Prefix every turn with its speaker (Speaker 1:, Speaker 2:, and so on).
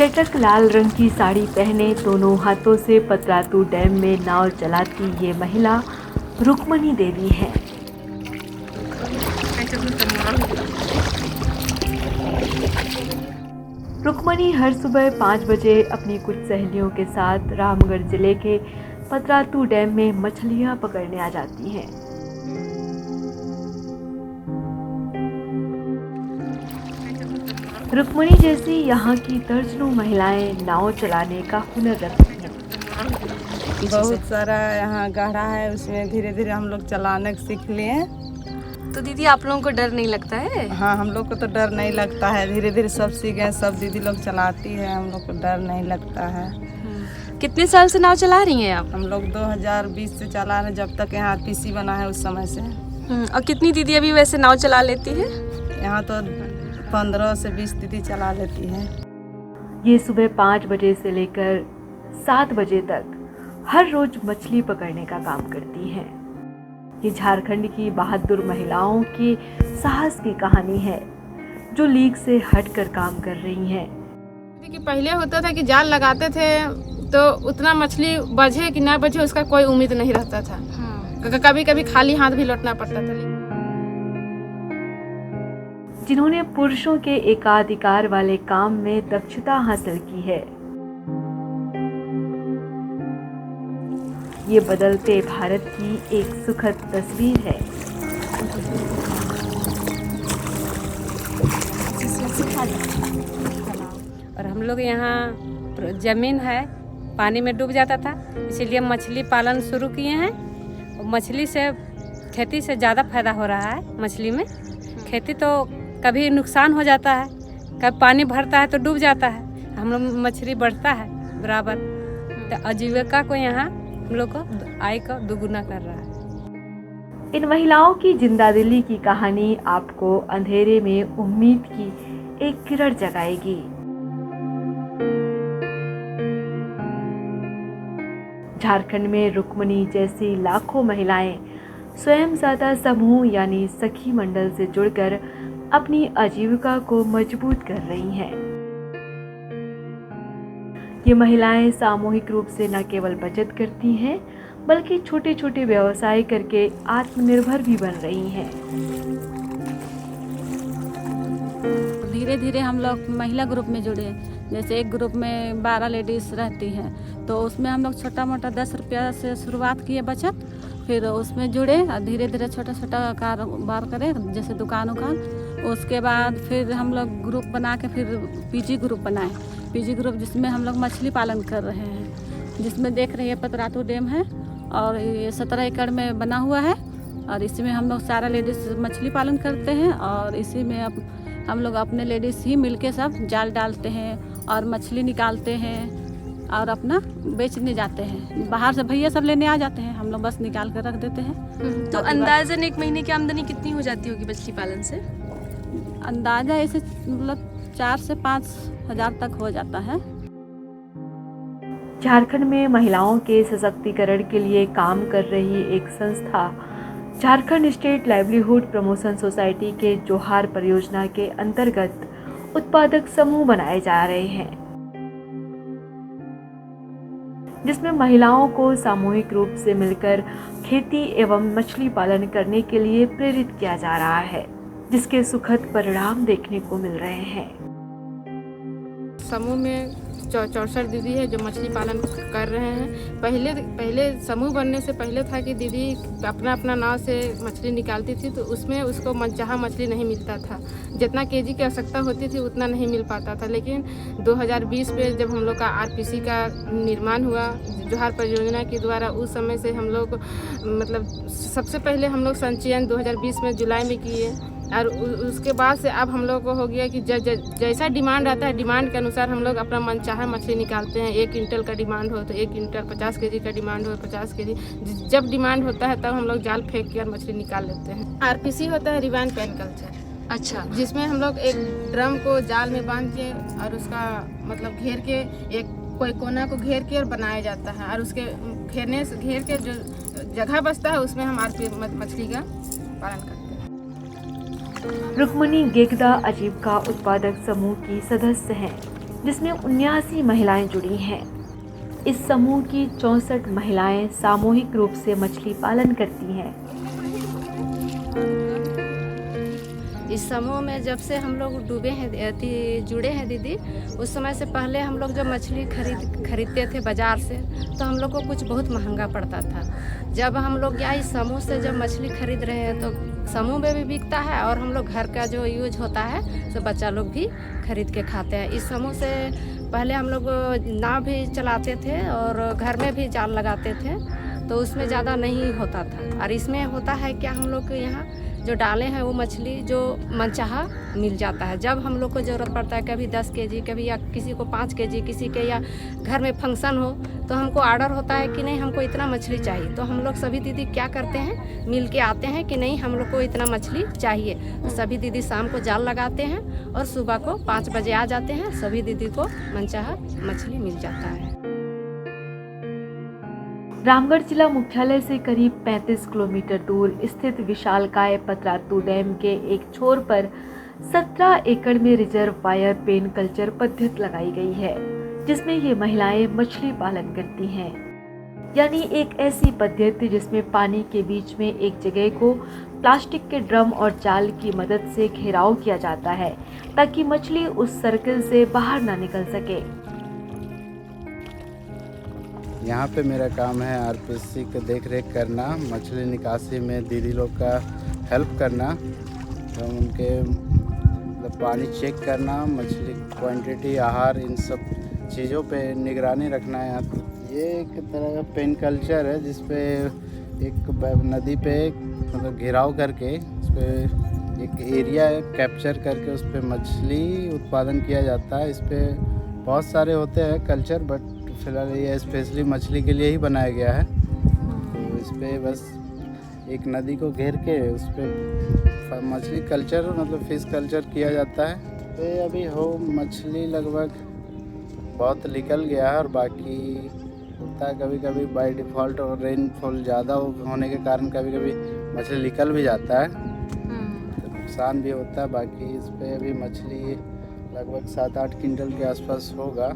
Speaker 1: चटक लाल रंग की साड़ी पहने दोनों हाथों से पतरातू डैम में नाव चलाती ये महिला रुक्मणी देवी है। रुक्मणी हर सुबह 5 बजे अपनी कुछ सहेलियों के साथ रामगढ़ जिले के पतरातू डैम में मछलियां पकड़ने आ जाती हैं। रुक्मणी जैसी यहाँ की दर्जनों महिलाएं नाव चलाने का हुनर रखती हैं।
Speaker 2: बहुत सारा यहाँ गहरा है, उसमें धीरे धीरे हम लोग चलाने सीख लिए।
Speaker 3: तो दीदी आप लोगों को डर नहीं लगता है?
Speaker 2: हाँ, हम लोग को तो डर नहीं लगता है, धीरे धीरे सब सीख गए। सब दीदी लोग चलाती है, हम लोग को डर नहीं लगता है।
Speaker 3: कितने साल से नाव चला रही हैं आप?
Speaker 2: हम लोग 2020 से चला रहे, जब तक यहाँ आरपीसी बना है उस समय से।
Speaker 3: और कितनी दीदी अभी वैसे नाव चला लेती है?
Speaker 2: यहाँ तो 15 से 20 दीदी चला लेती है।
Speaker 1: ये सुबह 5 बजे से लेकर 7 बजे तक हर रोज मछली पकड़ने का काम करती हैं। ये झारखंड की बहादुर महिलाओं की साहस की कहानी है, जो लीग से हटकर काम कर रही हैं।
Speaker 4: कि पहले होता था कि जाल लगाते थे तो उतना मछली बझे कि ना बझे उसका कोई उम्मीद नहीं रहता था। कभी कभी खाली हाथ भी लौटना पड़ता था।
Speaker 1: जिन्होंने पुरुषों के एकाधिकार वाले काम में दक्षता हासिल की है, ये बदलते भारत की एक सुखद तस्वीर है।
Speaker 5: और हम लोग यहाँ ज़मीन है, पानी में डूब जाता था, इसीलिए मछली पालन शुरू किए हैं। और मछली से खेती से ज़्यादा फायदा हो रहा है। मछली में खेती तो कभी नुकसान हो जाता है, कभी पानी भरता है तो डूब जाता है, हम लोग मछली बढ़ता है बराबर। तो आजीविका को यहाँ हम लोग को आय का दुगुना कर रहा है।
Speaker 1: इन महिलाओं की जिंदादिली की कहानी आपको अंधेरे में उम्मीद की एक किरण जगाएगी। झारखंड में रुक्मणी जैसी लाखों महिलाएं स्वयं सहायता समूह यानी सखी मंडल से जुड़कर अपनी आजीविका को मजबूत कर रही हैं। ये महिलाएं सामूहिक रूप से न केवल बचत करती हैं, बल्कि छोटे छोटे व्यवसाय करके आत्मनिर्भर भी बन रही हैं।
Speaker 6: धीरे धीरे हम लोग महिला ग्रुप में जुड़े। जैसे एक ग्रुप में 12 लेडीज़ रहती हैं, तो उसमें हम लोग छोटा मोटा 10 रुपया से शुरुआत किए बचत, फिर उसमें जुड़े और धीरे धीरे छोटा छोटा कारोबार करें, जैसे दुकान उकान। उसके बाद फिर हम लोग ग्रुप बना के फिर पीजी ग्रुप बनाए। पीजी ग्रुप जिसमें हम लोग मछली पालन कर रहे हैं, जिसमें देख रहे हैं पतरातू डैम है और ये 17 एकड़ में बना हुआ है। और इसमें हम लोग सारा लेडीज़ मछली पालन करते हैं और इसी में अब हम लोग अपने लेडीज़ ही मिलके सब जाल डालते हैं और मछली निकालते हैं और अपना बेचने जाते हैं। बाहर से भैया सब लेने आ जाते हैं, हम लोग बस निकाल कर रख देते हैं।
Speaker 3: तो अंदाजन एक महीने की आमदनी कितनी हो जाती होगी मछली पालन से?
Speaker 6: अंदाजा ऐसे मतलब 4 से 5 हज़ार तक हो जाता है।
Speaker 1: झारखंड में महिलाओं के सशक्तिकरण के लिए काम कर रही एक संस्था Jharkhand state livelihood promotion society के जोहार परियोजना के अंतर्गत उत्पादक समूह बनाए जा रहे हैं, जिसमें महिलाओं को सामूहिक रूप से मिलकर खेती एवं मछली पालन करने के लिए प्रेरित किया जा रहा है, जिसके सुखद परिणाम देखने को मिल रहे हैं।
Speaker 4: समूह में 64 दीदी है जो मछली पालन कर रहे हैं। पहले समूह बनने से पहले था कि दीदी अपना अपना नाव से मछली निकालती थी, तो उसमें उसको मनचाहा मछली नहीं मिलता था। जितना केजी की आवश्यकता होती थी उतना नहीं मिल पाता था। लेकिन 2020 में जब हम लोग का आरपीसी का निर्माण हुआ जोहार परियोजना के द्वारा, उस समय से हम लोग मतलब सबसे पहले हम लोग संचयन 2020 में जुलाई में किए और उसके बाद से अब हम लोग को हो गया कि जैसा डिमांड आता है, डिमांड के अनुसार हम लोग अपना मनचाहा मछली निकालते हैं। 1 क्विंटल का डिमांड हो तो 1 क्विंटल, 50 केजी का डिमांड हो 50 केजी। जब डिमांड होता है तब हम लोग जाल फेंक कर मछली निकाल लेते हैं। आरपीसी होता है रिवाइन पेन कल्चर।
Speaker 3: अच्छा,
Speaker 4: जिसमें हम लोग एक ड्रम को जाल में बांध के और उसका मतलब घेर के एक कोई कोना को घेर के और बनाया जाता है और उसके घेर के जो जगह बचता है उसमें हम मछली का पालन करते हैं।
Speaker 1: रुक्मणी गेगदा आजीविका उत्पादक समूह की सदस्य हैं। जिसमें 79 महिलाएं जुड़ी हैं। इस समूह की 64 महिलाएं सामूहिक रूप से मछली पालन करती हैं।
Speaker 7: इस समूह में जब से हम लोग जुड़े हैं दीदी, उस समय से पहले हम लोग जब मछली खरीदते थे बाज़ार से, तो हम लोग को कुछ बहुत महंगा पड़ता था। जब हम लोग या इस समूह से जब मछली खरीद रहे हैं तो समूह में भी बिकता है और हम लोग घर का जो यूज होता है तो बच्चा लोग भी खरीद के खाते हैं। इस समूह से पहले हम लोग नाव भी चलाते थे और घर में भी जाल लगाते थे, तो उसमें ज़्यादा नहीं होता था। और इसमें होता है क्या, हम लोग के यहाँ जो डाले हैं वो मछली जो मनचाहा मिल जाता है। जब हम लोग को ज़रूरत पड़ता है, कभी 10 केजी, कभी या किसी को 5 केजी, किसी के या घर में फंक्शन हो तो हमको ऑर्डर होता है कि नहीं हमको इतना मछली चाहिए, तो हम लोग सभी दीदी क्या करते हैं, मिल के आते हैं कि नहीं हम लोग को इतना मछली चाहिए। तो सभी दीदी शाम को जाल लगाते हैं और सुबह को 5 बजे आ जाते हैं, सभी दीदी को मनचाहा मछली मिल जाता है।
Speaker 1: रामगढ़ जिला मुख्यालय से करीब 35 किलोमीटर दूर स्थित विशालकाय पतरातू डैम के एक छोर पर 17 एकड़ में रिजर्व वायर पेन कल्चर पद्धति लगाई गई है, जिसमें ये महिलाएं मछली पालन करती हैं। यानी एक ऐसी पद्धति जिसमें पानी के बीच में एक जगह को प्लास्टिक के ड्रम और जाल की मदद से घेराव किया जाता है ताकि मछली उस सर्कल से बाहर ना निकल सके।
Speaker 8: यहाँ पे मेरा काम है आरपीसी का देख रेख करना, मछली निकासी में दीदी लोग का हेल्प करना, तो उनके मतलब पानी चेक करना, मछली क्वांटिटी, आहार, इन सब चीज़ों पे निगरानी रखना है। ये एक तरह का पेन कल्चर है जिसपे एक नदी पे मतलब घेराव करके उस पर एक एरिया कैप्चर करके उस पर मछली उत्पादन किया जाता है। इस पर बहुत सारे होते हैं कल्चर, बट फिलहाल ये स्पेशली मछली के लिए ही बनाया गया है। तो इस पर बस एक नदी को घेर के उस पर मछली कल्चर मतलब फिश कल्चर किया जाता है। तो अभी हो मछली लगभग बहुत निकल गया है और बाकी होता है कभी कभी बाय डिफ़ॉल्ट और रेनफॉल ज़्यादा होने के कारण कभी कभी मछली निकल भी जाता है, तो नुकसान भी होता है। बाकी इस पर अभी मछली लगभग 7-8 क्विंटल के आसपास होगा।